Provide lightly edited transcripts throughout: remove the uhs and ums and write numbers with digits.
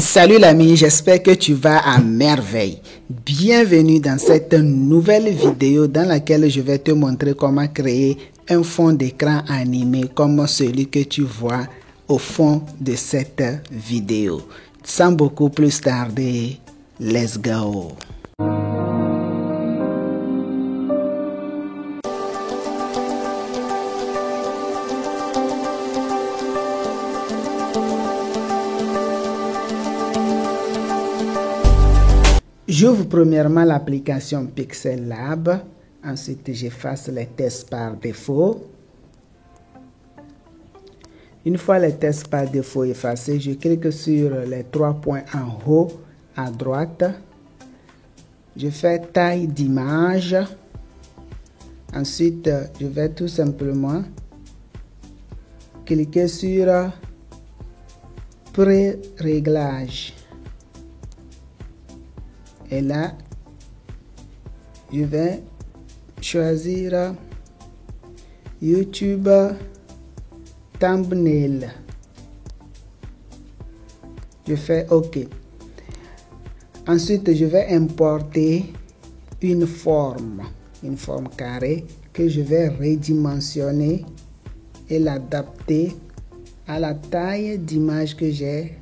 Salut l'ami, j'espère que tu vas à merveille. Bienvenue dans cette nouvelle vidéo dans laquelle je vais te montrer comment créer un fond d'écran animé comme celui que tu vois au fond de cette vidéo. Sans beaucoup plus tarder, let's go! J'ouvre premièrement l'application Pixel Lab. Ensuite, j'efface les tests par défaut. Une fois les tests par défaut effacés, je clique sur les trois points en haut à droite. Je fais taille d'image. Ensuite, je vais tout simplement cliquer sur pré-réglage. Et là, je vais choisir YouTube Thumbnail. Je fais OK. Ensuite, je vais importer une forme carrée que je vais redimensionner et l'adapter à la taille d'image que j'ai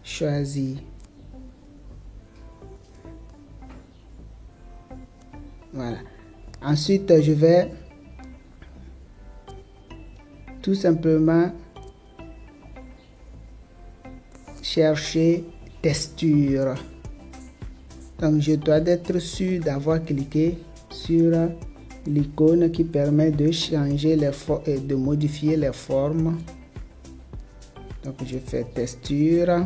choisie. Voilà. Ensuite, je vais tout simplement chercher texture. Donc, je dois être sûr d'avoir cliqué sur l'icône qui permet de changer et de modifier les formes. Donc, je fais texture.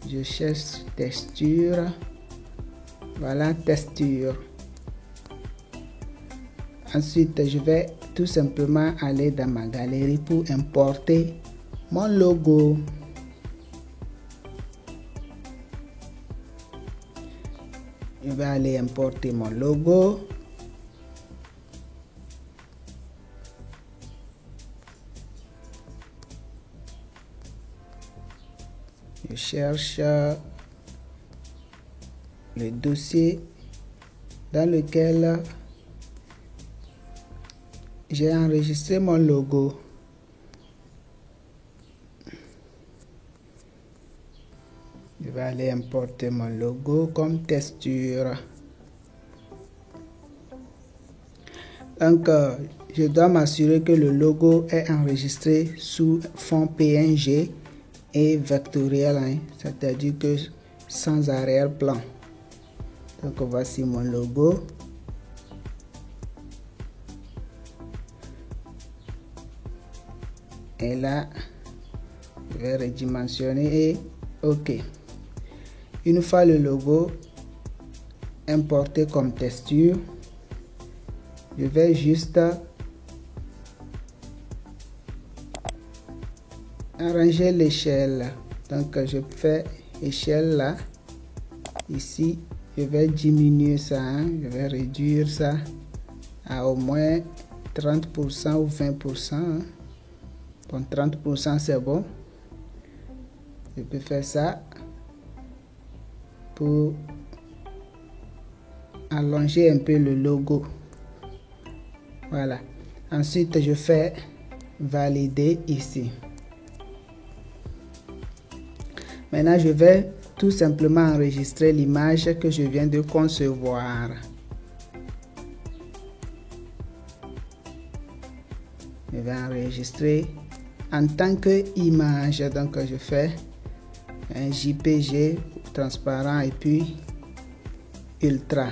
Je cherche texture. Voilà, texture. Ensuite, je vais tout simplement aller dans ma galerie pour importer mon logo. Je vais aller importer mon logo. Je cherche le dossier dans lequel j'ai enregistré mon logo. Je vais aller importer mon logo comme texture. Donc, je dois m'assurer que le logo est enregistré sous fond PNG et vectoriel, hein, c'est-à-dire que sans arrière-plan. Donc voici mon logo. Et là, je vais redimensionner et OK. Une fois le logo importé comme texture, je vais juste arranger l'échelle. Donc je fais échelle là, ici. Je vais diminuer ça, hein. Je vais réduire ça à au moins 30% ou 20%. Hein. Bon, 30% c'est bon. Je peux faire ça pour allonger un peu le logo. Voilà. Ensuite, je fais valider ici. Maintenant, je vais tout simplement enregistrer l'image que je viens de concevoir. Je vais enregistrer en tant qu'image. Donc je fais un JPG transparent et puis ultra.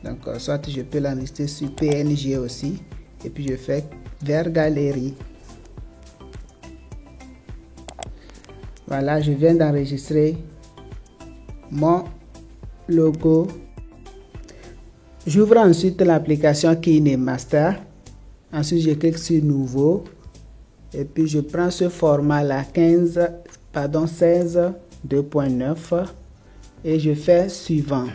Donc soit je peux l'enregistrer sur PNG aussi. Et puis je fais vers galerie. Voilà, je viens d'enregistrer mon logo. J'ouvre ensuite l'application KineMaster. Ensuite, je clique sur nouveau. Et puis, je prends ce format là, 16 2.9 et je fais suivant.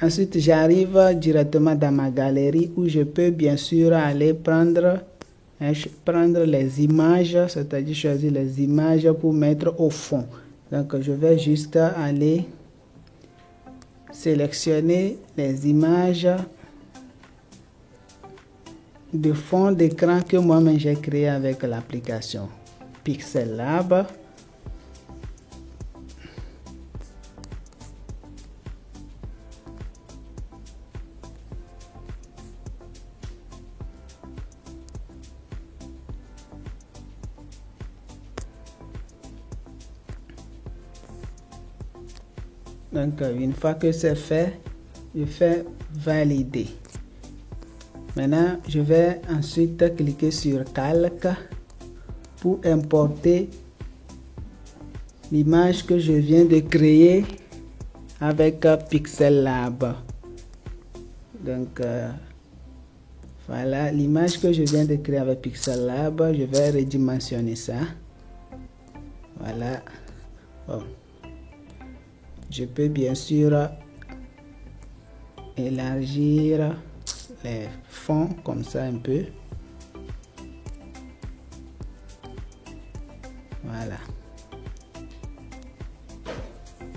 Ensuite, j'arrive directement dans ma galerie où je peux bien sûr aller prendre prendre les images, c'est-à-dire choisir les images pour mettre au fond. Donc je vais juste aller sélectionner les images de fond d'écran que moi-même j'ai créé avec l'application Pixel Lab. Donc une fois que c'est fait, je fais valider. Maintenant, je vais ensuite cliquer sur calque pour importer l'image que je viens de créer avec Pixel Lab. Donc voilà l'image que je viens de créer avec Pixel Lab. Je vais redimensionner ça. Voilà. Bon. Je peux bien sûr élargir les fonds comme ça un peu. Voilà.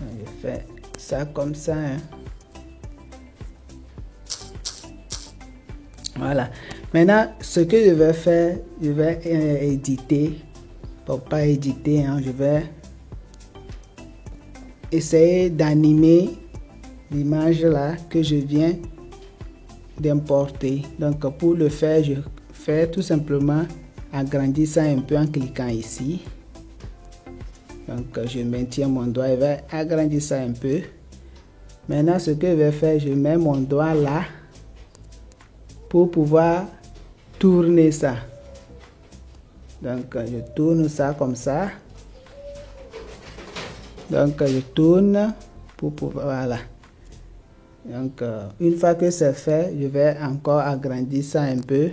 Je fais ça comme ça. Hein. Voilà. Maintenant, ce que je vais faire, je vais éditer. Pour pas éditer, hein, je vais essayer d'animer l'image là que je viens d'importer. Donc pour le faire, je fais tout simplement agrandir ça un peu en cliquant ici. Donc je maintiens mon doigt et vais agrandir ça un peu. Maintenant ce que je vais faire, je mets mon doigt là pour pouvoir tourner ça. Donc je tourne ça comme ça. Donc je tourne pour pouvoir, voilà. Donc une fois que c'est fait, je vais encore agrandir ça un peu.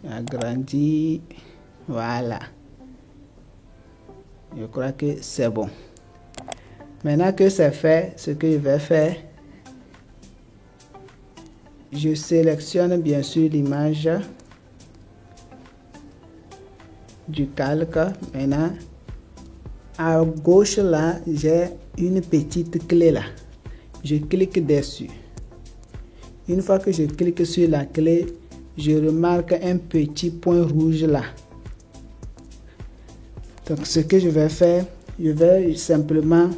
Agrandir, voilà. Je crois que c'est bon. Maintenant que c'est fait, ce que je vais faire, je sélectionne bien sûr l'image du calque. Maintenant, à gauche là, j'ai une petite clé là. Je clique dessus. Une fois que je clique sur la clé, je remarque un petit point rouge là. Donc ce que je vais faire, je vais simplement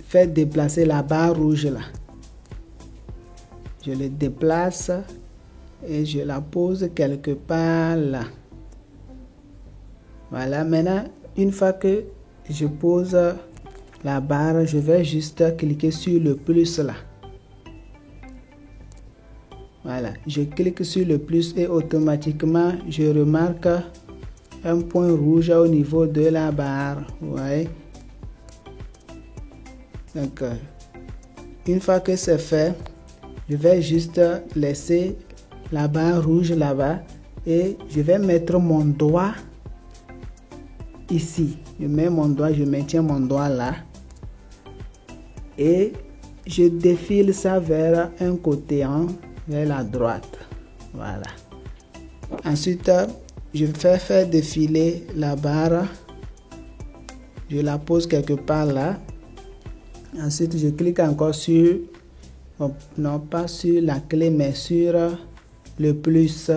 faire déplacer la barre rouge là. Je le déplace et je la pose quelque part là. Voilà, maintenant une fois que je pose la barre, je vais juste cliquer sur le plus là. Voilà, je clique sur le plus et automatiquement je remarque un point rouge au niveau de la barre. Vous voyez? Donc une fois que c'est fait, je vais juste laisser la barre rouge là-bas et je vais mettre mon doigt ici. Je mets mon doigt, je maintiens mon doigt là et je défile ça vers un côté, vers la droite. Voilà. Ensuite, je vais faire défiler la barre. Je la pose quelque part là. Ensuite, je clique encore sur, non pas sur la clé, mais sur le plus.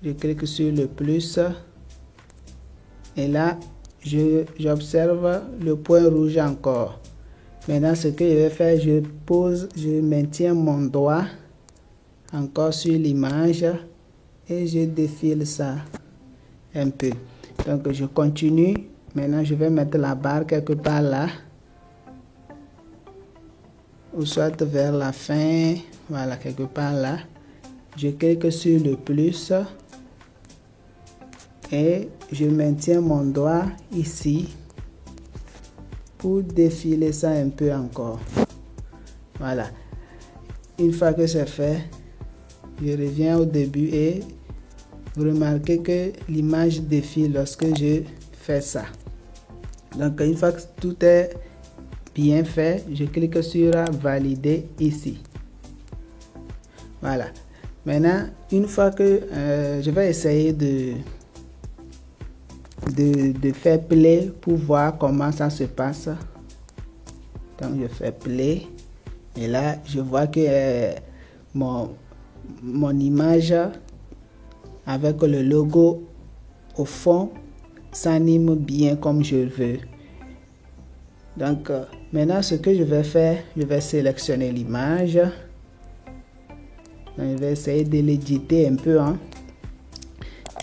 Je clique sur le plus. Et là, j'observe le point rouge encore. Maintenant, ce que je vais faire, je maintiens mon doigt encore sur l'image et je défile ça un peu. Donc, je continue. Maintenant, je vais mettre la barre quelque part là. Ou soit vers la fin. Voilà, quelque part là. Je clique sur le plus. Et je maintiens mon doigt ici. Pour défiler ça un peu encore. Voilà. Une fois que c'est fait, je reviens au début et vous remarquez que l'image défile lorsque je fais ça. Donc une fois que tout est bien fait, je clique sur valider ici. Voilà. Maintenant, une fois que je vais essayer de faire play pour voir comment ça se passe. Donc je fais play et là je vois que mon image avec le logo au fond s'anime bien comme je veux. Donc maintenant ce que je vais faire, je vais sélectionner l'image. Je vais essayer de l'éditer un peu, hein.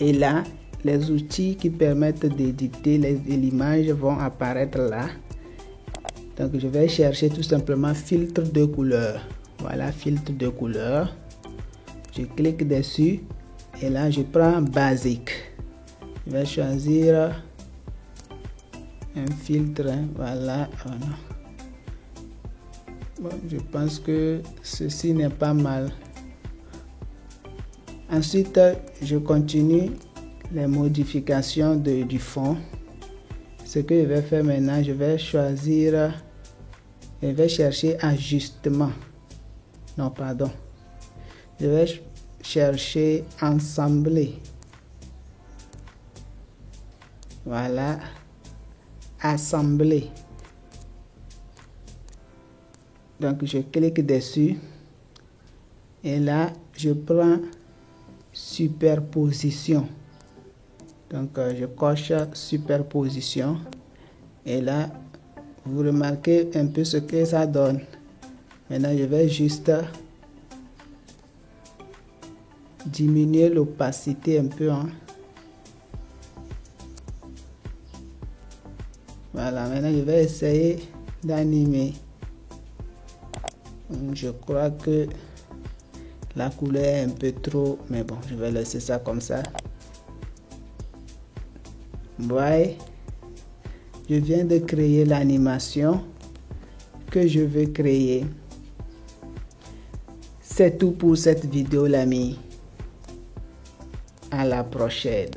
Et là les outils qui permettent d'éditer l'image vont apparaître là. Donc je vais chercher tout simplement filtre de couleur. Voilà, filtre de couleur. Je clique dessus et là je prends basique. Je vais choisir un filtre, hein. Voilà. Bon, je pense que ceci n'est pas mal. Ensuite je continue les modifications du fond. Ce que je vais faire maintenant, je vais choisir, je vais chercher ajustement. Non, pardon. Je vais chercher ensembler. Voilà. Assembler. Donc je clique dessus. Et là, je prends superposition. Donc je coche superposition. Et là, vous remarquez un peu ce que ça donne. Maintenant, je vais juste diminuer l'opacité un peu, hein. Voilà, maintenant je vais essayer d'animer. Je crois que la couleur est un peu trop, mais bon, je vais laisser ça comme ça. Voyez, je viens de créer l'animation que je veux créer. C'est tout pour cette vidéo, l'ami. À la prochaine.